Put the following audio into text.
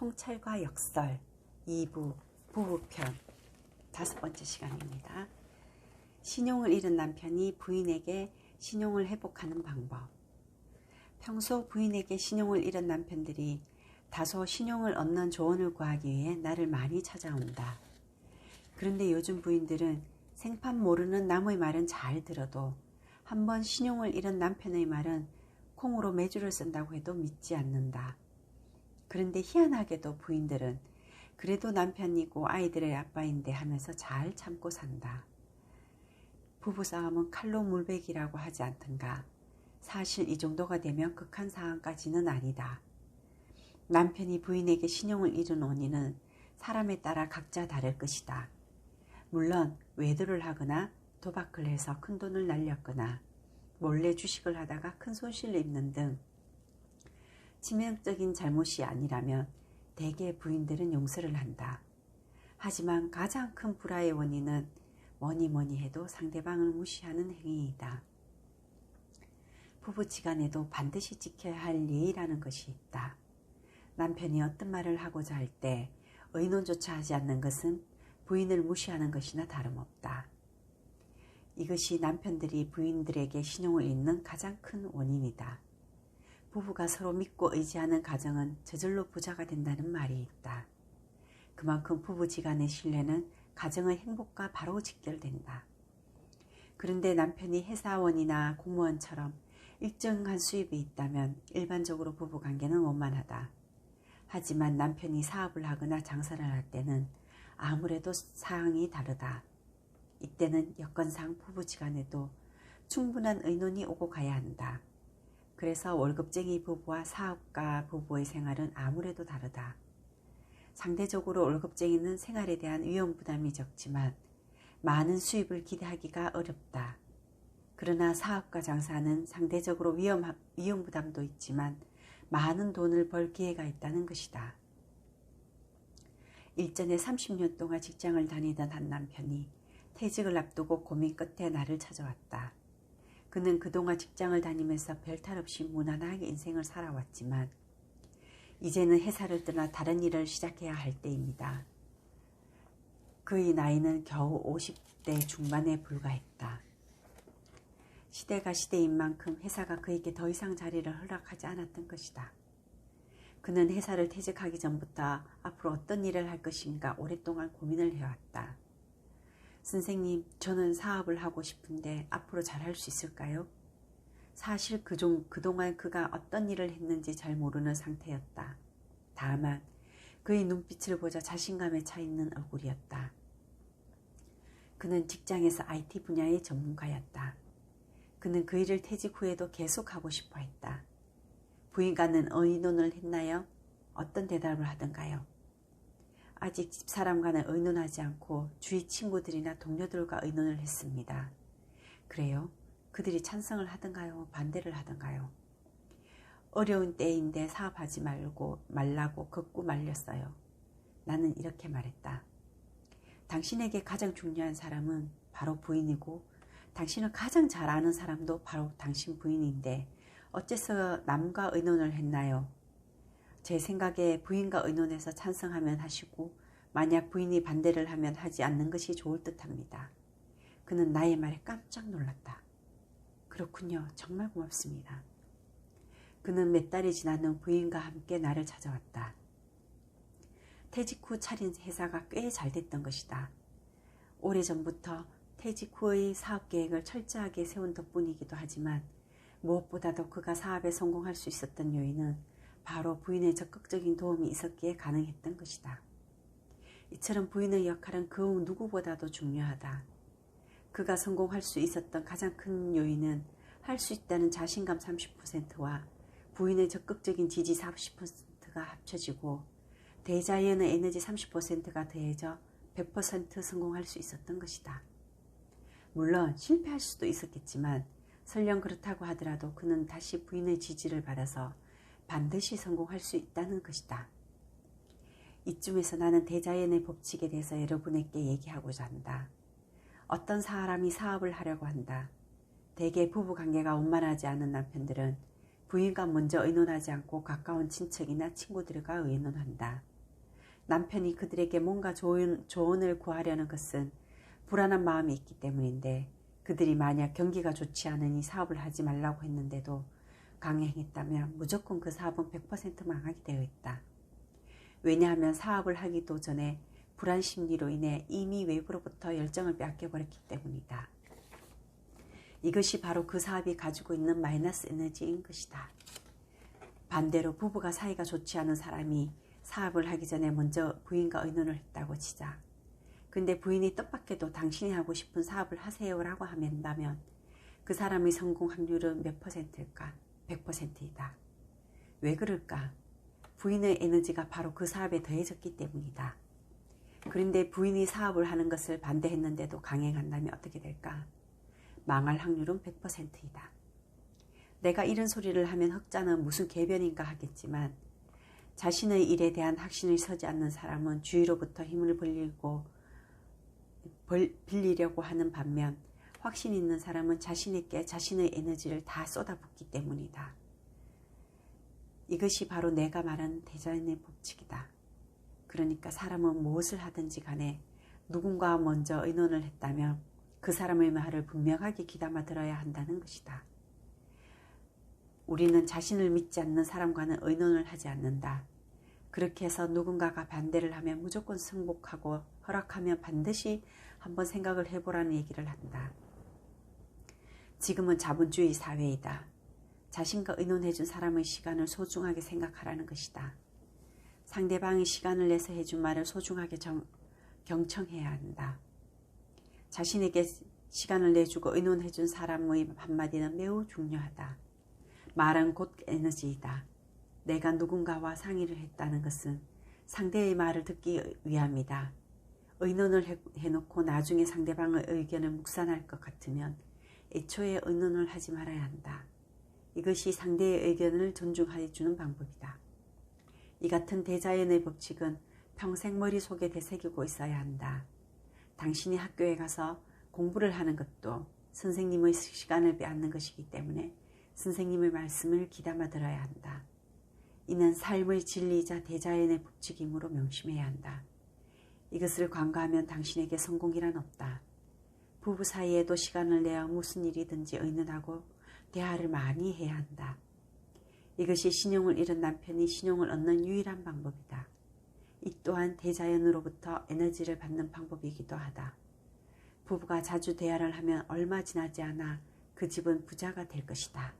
통찰과 역설 2부 부부편 5번째 시간입니다. 신용을 잃은 남편이 부인에게 신용을 회복하는 방법. 평소 부인에게 신용을 잃은 남편들이 다소 신용을 얻는 조언을 구하기 위해 나를 많이 찾아온다. 그런데 요즘 부인들은 생판 모르는 남의 말은 잘 들어도 한번 신용을 잃은 남편의 말은 콩으로 메주를 쓴다고 해도 믿지 않는다. 그런데 희한하게도 부인들은 그래도 남편이고 아이들의 아빠인데 하면서 잘 참고 산다. 부부싸움은 칼로 물베기라고 하지 않던가. 사실 이 정도가 되면 극한 상황까지는 아니다. 남편이 부인에게 신용을 잃은 원인은 사람에 따라 각자 다를 것이다. 물론 외도를 하거나 도박을 해서 큰돈을 날렸거나 몰래 주식을 하다가 큰 손실을 입는 등 치명적인 잘못이 아니라면 대개 부인들은 용서를 한다. 하지만 가장 큰 불화의 원인은 뭐니 해도 상대방을 무시하는 행위이다. 부부지간에도 반드시 지켜야 할 예의라는 것이 있다. 남편이 어떤 말을 하고자 할 때 의논조차 하지 않는 것은 부인을 무시하는 것이나 다름없다. 이것이 남편들이 부인들에게 신용을 잃는 가장 큰 원인이다. 부부가 서로 믿고 의지하는 가정은 저절로 부자가 된다는 말이 있다. 그만큼 부부지간의 신뢰는 가정의 행복과 바로 직결된다. 그런데 남편이 회사원이나 공무원처럼 일정한 수입이 있다면 일반적으로 부부관계는 원만하다. 하지만 남편이 사업을 하거나 장사를 할 때는 아무래도 상황이 다르다. 이때는 여건상 부부지간에도 충분한 의논이 오고 가야 한다. 그래서 월급쟁이 부부와 사업가 부부의 생활은 아무래도 다르다. 상대적으로 월급쟁이는 생활에 대한 위험 부담이 적지만 많은 수입을 기대하기가 어렵다. 그러나 사업가 장사는 상대적으로 위험 부담도 있지만 많은 돈을 벌 기회가 있다는 것이다. 일전에 30년 동안 직장을 다니던 한 남편이 퇴직을 앞두고 고민 끝에 나를 찾아왔다. 그는 그동안 직장을 다니면서 별탈 없이 무난하게 인생을 살아왔지만 이제는 회사를 떠나 다른 일을 시작해야 할 때입니다. 그의 나이는 겨우 50대 중반에 불과했다. 시대가 시대인 만큼 회사가 그에게 더 이상 자리를 허락하지 않았던 것이다. 그는 회사를 퇴직하기 전부터 앞으로 어떤 일을 할 것인가 오랫동안 고민을 해왔다. 선생님, 저는 사업을 하고 싶은데 앞으로 잘할 수 있을까요? 사실 그동안 그가 어떤 일을 했는지 잘 모르는 상태였다. 다만 그의 눈빛을 보자 자신감에 차 있는 얼굴이었다. 그는 직장에서 IT 분야의 전문가였다. 그는 그 일을 퇴직 후에도 계속 하고 싶어 했다. 부인과는 의논을 했나요? 어떤 대답을 하던가요? 아직 집사람과는 의논하지 않고 주위 친구들이나 동료들과 의논을 했습니다. 그래요? 그들이 찬성을 하던가요? 반대를 하던가요? 어려운 때인데 사업하지 말라고 극구 말렸어요. 나는 이렇게 말했다. 당신에게 가장 중요한 사람은 바로 부인이고 당신을 가장 잘 아는 사람도 바로 당신 부인인데 어째서 남과 의논을 했나요? 제 생각에 부인과 의논해서 찬성하면 하시고 만약 부인이 반대를 하면 하지 않는 것이 좋을 듯합니다. 그는 나의 말에 깜짝 놀랐다. 그렇군요. 정말 고맙습니다. 그는 몇 달이 지난 후 부인과 함께 나를 찾아왔다. 퇴직 후 차린 회사가 꽤 잘 됐던 것이다. 오래전부터 퇴직 후의 사업 계획을 철저하게 세운 덕분이기도 하지만 무엇보다도 그가 사업에 성공할 수 있었던 요인은 바로 부인의 적극적인 도움이 있었기에 가능했던 것이다. 이처럼 부인의 역할은 그 누구보다도 중요하다. 그가 성공할 수 있었던 가장 큰 요인은 할 수 있다는 자신감 30%와 부인의 적극적인 지지 40%가 합쳐지고 대자연의 에너지 30%가 더해져 100% 성공할 수 있었던 것이다. 물론 실패할 수도 있었겠지만 설령 그렇다고 하더라도 그는 다시 부인의 지지를 받아서 반드시 성공할 수 있다는 것이다. 이쯤에서 나는 대자연의 법칙에 대해서 여러분에게 얘기하고자 한다. 어떤 사람이 사업을 하려고 한다. 대개 부부관계가 원만하지 않은 남편들은 부인과 먼저 의논하지 않고 가까운 친척이나 친구들과 의논한다. 남편이 그들에게 뭔가 조언을 구하려는 것은 불안한 마음이 있기 때문인데, 그들이 만약 경기가 좋지 않으니 사업을 하지 말라고 했는데도 강행했다면 무조건 그 사업은 100% 망하게 되어 있다. 왜냐하면 사업을 하기도 전에 불안 심리로 인해 이미 외부로부터 열정을 빼앗겨버렸기 때문이다. 이것이 바로 그 사업이 가지고 있는 마이너스 에너지인 것이다. 반대로 부부가 사이가 좋지 않은 사람이 사업을 하기 전에 먼저 부인과 의논을 했다고 치자. 근데 부인이 뜻밖에도 당신이 하고 싶은 사업을 하세요라고 한다면 그 사람의 성공 확률은 몇 %일까? 100%이다. 왜 그럴까? 부인의 에너지가 바로 그 사업에 더해졌기 때문이다. 그런데 부인이 사업을 하는 것을 반대했는데도 강행한다면 어떻게 될까? 망할 확률은 100%이다. 내가 이런 소리를 하면 흑자는 무슨 궤변인가 하겠지만, 자신의 일에 대한 확신이 서지 않는 사람은 주위로부터 힘을 빌리려고 하는 반면, 확신 있는 사람은 자신에게 자신의 에너지를 다 쏟아붓기 때문이다. 이것이 바로 내가 말한 대자연의 법칙이다. 그러니까 사람은 무엇을 하든지 간에 누군가와 먼저 의논을 했다면 그 사람의 말을 분명하게 귀담아 들어야 한다는 것이다. 우리는 자신을 믿지 않는 사람과는 의논을 하지 않는다. 그렇게 해서 누군가가 반대를 하면 무조건 승복하고 허락하면 반드시 한번 생각을 해보라는 얘기를 한다. 지금은 자본주의 사회이다. 자신과 의논해준 사람의 시간을 소중하게 생각하라는 것이다. 상대방이 시간을 내서 해준 말을 소중하게 경청해야 한다. 자신에게 시간을 내주고 의논해준 사람의 한마디는 매우 중요하다. 말은 곧 에너지이다. 내가 누군가와 상의를 했다는 것은 상대의 말을 듣기 위함이다. 의논을 해놓고 나중에 상대방의 의견을 묵살할 것 같으면 애초에 의논을 하지 말아야 한다. 이것이 상대의 의견을 존중해 주는 방법이다. 이 같은 대자연의 법칙은 평생 머릿속에 되새기고 있어야 한다. 당신이 학교에 가서 공부를 하는 것도 선생님의 시간을 빼앗는 것이기 때문에 선생님의 말씀을 귀담아 들어야 한다. 이는 삶의 진리이자 대자연의 법칙이므로 명심해야 한다. 이것을 간과하면 당신에게 성공이란 없다. 부부 사이에도 시간을 내어 무슨 일이든지 의논하고 대화를 많이 해야 한다. 이것이 신용을 잃은 남편이 신용을 얻는 유일한 방법이다. 이 또한 대자연으로부터 에너지를 받는 방법이기도 하다. 부부가 자주 대화를 하면 얼마 지나지 않아 그 집은 부자가 될 것이다.